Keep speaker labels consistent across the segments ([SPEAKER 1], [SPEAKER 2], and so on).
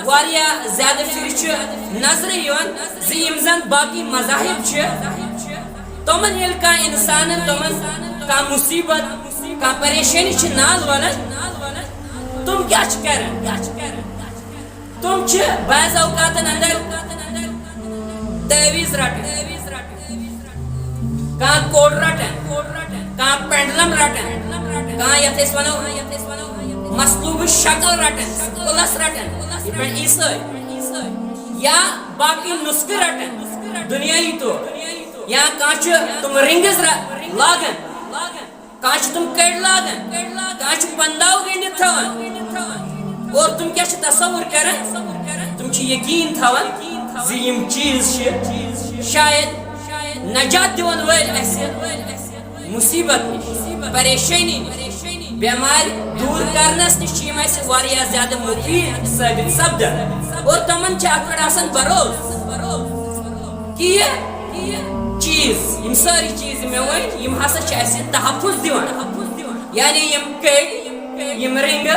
[SPEAKER 1] واریا زیادہ پھر نظر زم زن باقی مذاہب تمن یل کان انسان تمن کان مصیبت کان پریشانی نال ونان تم کیا کران تم بعض اوقات اندر تعویذ رٹان کان کوڑ رٹان کان پینڈلم رٹان کان یتھ ونو مصلوب شکل رٹان پلس رٹان یہ عیسائی یا باقی نسخہ رٹان دنیائی تو یا کان تم رنگز لاگان کان تم کڑ لاگان کان پنداو گنڈت تھوان اور تم کیا تصور کران تم یقین تھوان زِ یم چیز شاید نجات دیون ول اسہِ مصیبت نش پریشانی بیمار دور کرنس نش واریاہ زیادہ مفید ثابت سپدان اور تمن آسان بروس کہ یہ چیز یم ساری چیز میں ون یم ہسا تحفظ دیوان یعنی یم کڑ یم رنگ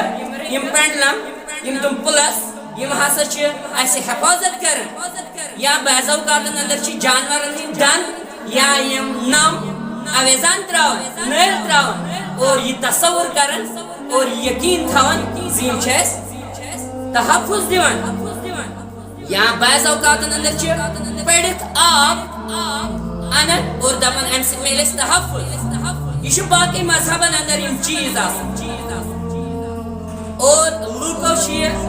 [SPEAKER 1] یم پینڈلم یم تم پلس یم ہسا حفاظت کران یا بعض اوقات اندر جانورن ہند دن یا یم نم اویزان تراون نل تراون اور یہ تصور کران اور یقین تھوان زم تحفظ دیوان یا بعض اوقات اندر پڑت آب انن اور دپان ام سی مل تحفظ یہ باقی مذہبن اندر یم چیز اور لوکو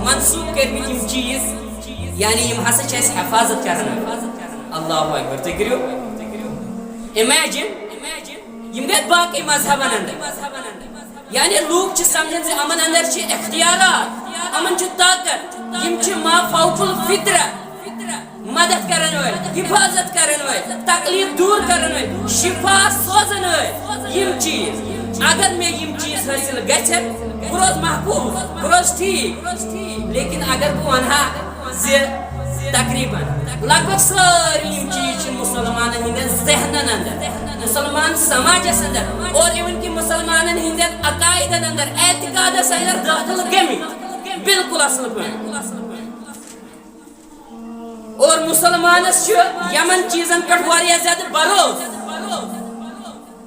[SPEAKER 1] منسوخ کرمت یم چیز یعنی یم ہسا حفاظت کران اللہ اکبر تھی کرو امیجن یم گئی باقی مذہبن اندر یعنی لوگ سمجھن امن اندر اختیارات امن طاقت یم ما فوق الفطرہ مدد کرن ول حفاظت کرن ول تکلیف دور کرن ول شفا سوزن ول یم چیز اگر میں یم چیز حاصل گھن بروز محفوظ بروز ٹھیک لیکن اگر بہ ونہا تقریباً لگ بھگ ساری یم چیز مسلمان ہند ذہنن اندر مسلمان سماجس اندر اور ایون کہ مسلمان ہند عقائدن اندر اعتقادس اندر داخل گمت بالکل اصل پہ اور مسلمانس یمن چیزن پہ زیادہ بروس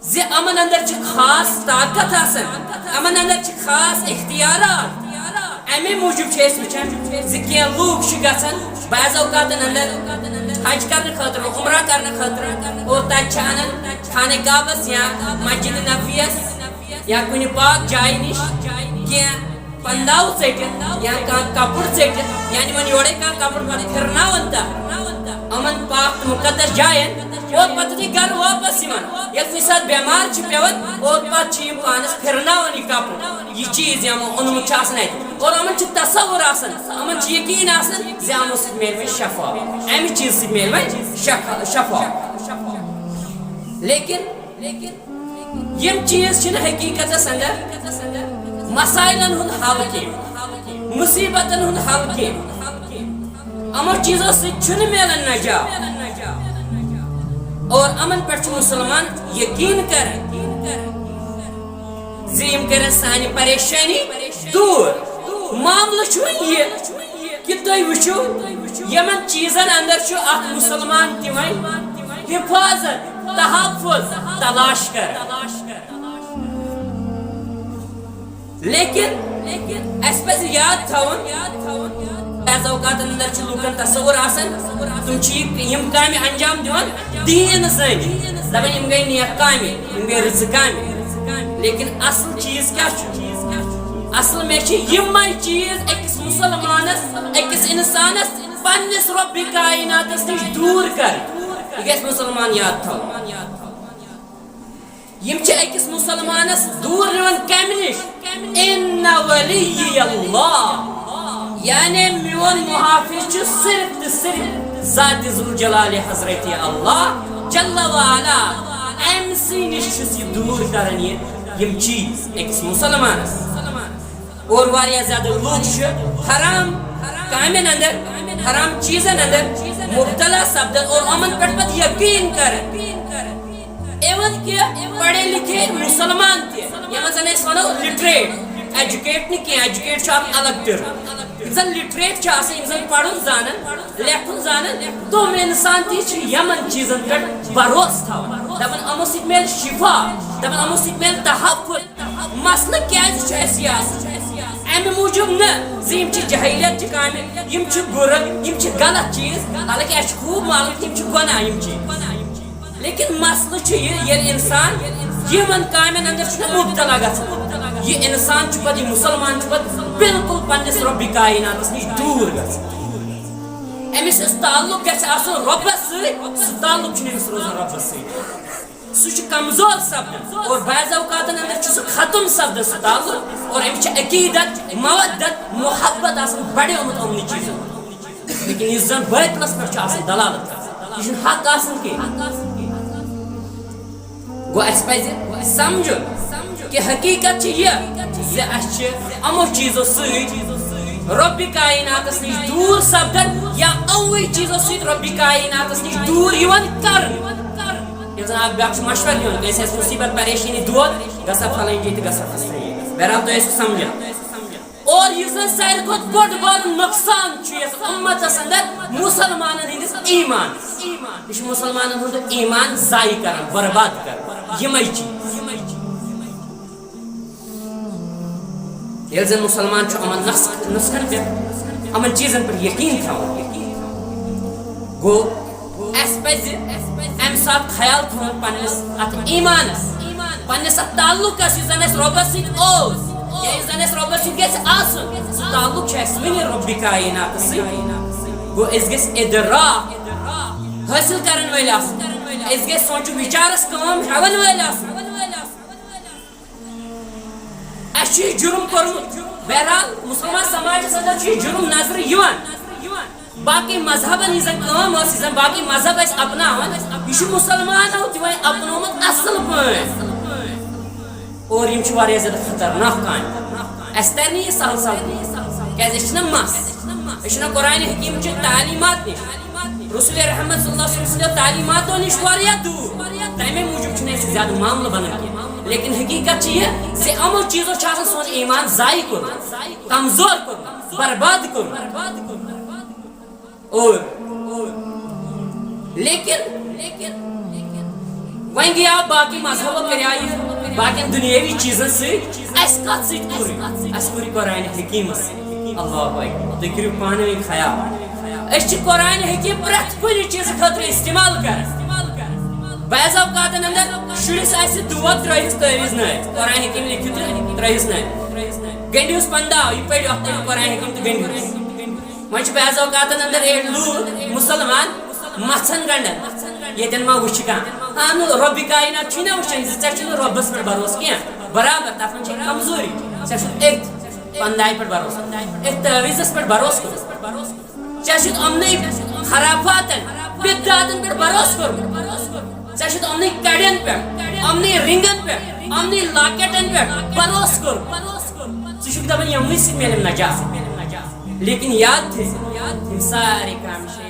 [SPEAKER 1] زِ امن اندر خاص طاقت آسان امن اندر خاص اختیارات امی موجود وچان زِ کینٛہہ لوٗکھ چھِ گژھان بعض اوقاتن اندر حج کرنے خاطر عمرہ کرنے خاطر اور تتہِ انان خانہ کعبس یا مسجد نبویس یا کُنہِ پاک جایہِ نش کینٛہہ پنداو ژٹِتھ یا کانٛہہ کپُر ژٹِتھ یعنی ون یورے کانٛہہ کپُر پتہٕ پھرناون تتھ امن پاک تہٕ مقدس جاین اور پتہٕ گھر واپس یوان ییٚلہِ کُنہِ ساتہٕ بیمار چھِ پیوان اور پتہٕ یم پانس پھرناون یہ کپُر یہ چیز یمو اونمت آسان اتہِ اور امن تصور آسان امن یقین آسان زِ یمو سۭتۍ میلہِ مےٚ شفا امہِ چیز سۭتۍ میلہِ مےٚ شفا لیکن یم چیز چھنہٕ حقیقتس اندر مسائلن ہند حل کینٛہہ مصیبتن ہند حل کینٛہہ امو چیزو سۭتۍ ملان نجات اور امن پہ مسلمان یقین کران زِ یم کرن سانہِ پریشانی دور معاملہ یہ کہ تُہۍ وٕچھِو یمن چیزن اندر اکھ مسلمان تہِ وۄنۍ حفاظت تحفظ تلاش کران لیکن اس پہ یاد تھاون بعض اوقات اندر لوکن تصور آسان تم یم کامہ انجام دیوان دین زن دپان یم گئی نیک کامہ یم گئی رٕژٕ کامہ لیکن اصل چیز کیا اصل میں یمے چیز أکس مسلمانس أکس انسانس پننس رب کائناتس نش دور کر یہ گژھِ مسلمان یاد تھاون یم أکس مسلمانس دور نوان کمہ نش ان ولی اللہ یعنی میون محافظ صرف تو صرف ذات ذوالجلال حضرت اللہ جل وعلا ام سی نش دور کران یم چیز أکس مسلمانس اور واریاہ زیادہ لوگ حرام کامن اندر حرام چیزن اندر مبتلا سپدان اور امن پہ یقین کران ایون کہ پڑھے لکھے مسلمان تہ یمن زن ونو لٹریٹ ایجوکیٹ نہیں کی ایجوکیٹ الگ ٹرم زن لٹریٹ چھ آسان زن پڑھن زانن لیکھن زانن تم انسان تی چھ یمن چیزن پہ بھروس تھاوان دپان امو سۭتۍ میلہِ شفا دپان امو سۭتۍ میلہِ تحفظ مسلہٕ کیازِ چھُ اَسہِ یہِ آسان امہِ موٗجوٗب نہٕ زِ یِم چھِ جہیلیت چہِ کامہِ یِم چھِ بُرٕ یِم چھِ غلط چیٖز حالانکہِ اَسہِ چھُ خوٗب معلوم یِم چھِ گۄناہ یِم چیٖز لیکن مسلہٕ چھُ یہِ ییٚلہِ اِنسان یِمن کامٮ۪ن انٛدر چھُنہٕ مُبتلا گژھان یہِ اِنسان چھُ پتہٕ یہِ مُسلمان چھُ پتہٕ بالکل پننِس رۄبہِ کایناتس نِش دوٗر گژھان أمِس یُس تعلق گژھِ آسُن رۄبس سۭتۍ سُہ تعلق چھُنہٕ أمِس روزان رۄبس سۭتۍ سُہ چھُ کمزور سپدان اور بعض اوقاتن اندر چھُ سُہ ختم سپدان سُہ تعلق اور أمِس چھِ عقیدت مودت محبت آسان بڑیومُت یِمنٕے چیٖزن لیکن یُس زن باطلس پٮ۪ٹھ چھُ آسان دلالت کران یہِ چھُنہٕ حق آسان کینٛہہ گوٚو اَسہِ پزِ سمجھُن کہ حقیقت چھِ یہِ زِ اَسہِ چھِ یِمو چیٖزو سۭتۍ رۄبہِ کایناتس نِش دوٗر سپدان یا یِموٕے چیٖزو سۭتۍ رۄبہِ کایناتس نِش دوٗر یِوان کرنہٕ ییٚلہِ زن اکھ بیٛاکھ چھُ مشور دِوان کٲنٛسہِ آسہِ مُصیبت پریشٲنی دود گژھا پھلٲنۍ جایہِ تہٕ گژھا فلٲنۍ بہرحال تُہۍ ٲسِو سمجھان اور یُس زن ساروی کھۄتہٕ بوٚڑ بارٕ نۄقصان چھُ یتھ اُمتس اندر مُسلمانن ہٕنٛدِس ایٖمان یہِ چھُ مُسلمانن ہُنٛد ایٖمان ضایہِ کران برباد کران یِمے چیٖز ییٚلہِ زن مُسلمان چھُ یِمن نسخن پٮ۪ٹھ یِمن چیٖزن پٮ۪ٹھ یقیٖن تھاوان گوٚو اَسہِ پزِ امہِ ساتہٕ خیال تھاوُن پننِس اتھ ایٖمانس پننِس اتھ تعلقس یُس زن اَسہِ رۄبس سۭتۍ اوس یا یُس زن اَسہِ رۄبس سۭتۍ گژھِ آسُن سُہ تعلق چھُ اَسہِ وُنہِ رۄبہِ کایناتس سۭتۍ گوٚو أسۍ گژھِ اِدراک حٲصِل کرن وٲلۍ آسٕنۍ أسۍ گژھِ سونٛچو وِچارس کٲم ہٮ۪وان وٲلۍ آسٕنۍ اَسہِ چھُ یہِ جُرم کوٚرمُت بہرحال مُسلمان سماجس اندر چھُ یہِ جُرم نظرِ یِوان باقی مذہبن یہِ زن کٲم ٲس یہِ زن باقی مذہب ٲسۍ اپناوان یہِ چھُ مُسلمانو تہِ وۄنۍ اپنومُت اصل پٲٹھۍ اور یِم چھِ واریاہ زیادٕ خطرناک کامہِ اَسہِ ترِ نہٕ یہِ سہل سہل کیازِ أسۍ چھِنہ مس أسۍ چھِنہ قرآنِ حکیٖم چہِ تعلیٖمات نِش رسول رحمت صلی اللہ علیہ وسلم سٕنٛدیو تعلیٖماتو نِش واریاہ دوٗر تمے موٗجوٗب چھُنہٕ اَسہِ زیادٕ معاملہٕ بنان کینٛہہ لیکن حقیقت چھِ یہِ زِ یِمو چیٖزو چھُ آسان سون ایٖمان ضایہِ کوٚرمُت کمزور کوٚرمُت برباد کوٚرمُت اور لیکن وۄنۍ گٔیاو باقی مذہبو کریاو یہِ باقین دُنیٲوی چیٖزن سۭتۍ اَسہِ کتھ سۭتۍ کوٚر اَسہِ کوٚر یہِ قرآنِ حکیٖمس سۭتۍ اللہ اکبر تُہۍ کٔرِو پانہٕ ؤنۍ خیال أسۍ چھِ قرآنِ حکیٖم پرٛٮ۪تھ کُنہِ چیٖزٕ خٲطرٕ استعمال کران بعض اوقاتن اندر شُرِس آسہِ دود ترٲیہس تٲویٖز نٲوِتھ قرآنِ حکیٖم لیکھِو تہٕ ترٲیہس نٲوِتھ گٔنڈِہوس پنٛداہ یہِ پٔرِو اَتھ پٔرِو قرآنِ حکیٖم تہٕ گٔنڈِہوس وۄنۍ چھِ بعض اوقاتن اندر لوٗکھ مُسلمان مژھن گنڈان ییٚتٮ۪ن ما وٕچھِ کانٛہہ اہن رۄبہِ کاینات چھُے نہ وٕچھان زِ ژےٚ چھُنہٕ رۄبس پٮ۪ٹھ بروسہٕ کینٛہہ برابر تتھ منٛز چھِ کمزوری ژےٚ چھُتھ أتھۍ پنٛداہہِ پٮ۪ٹھ بروسہٕ أتھۍ تٲویٖزس پٮ۪ٹھ بروسہٕ کوٚرمُت ژےٚ چھُتھ یِمنٕے خرافاتن بدعاتن پٮ۪ٹھ بروسہٕ کوٚرمُت ژےٚ چھُتھ یِمنٕے کڑٮ۪ن پٮ۪ٹھ یِمنٕے رنگن پٮ۪ٹھ یِمنٕے لاکیٹن پٮ۪ٹھ بروسہٕ کوٚرمُت ژٕ چھُکھ دپان یِمنٕے سۭتۍ میلیم نجات لیکن یاد تھٲیزِ یِم سارے کامہِ چھِ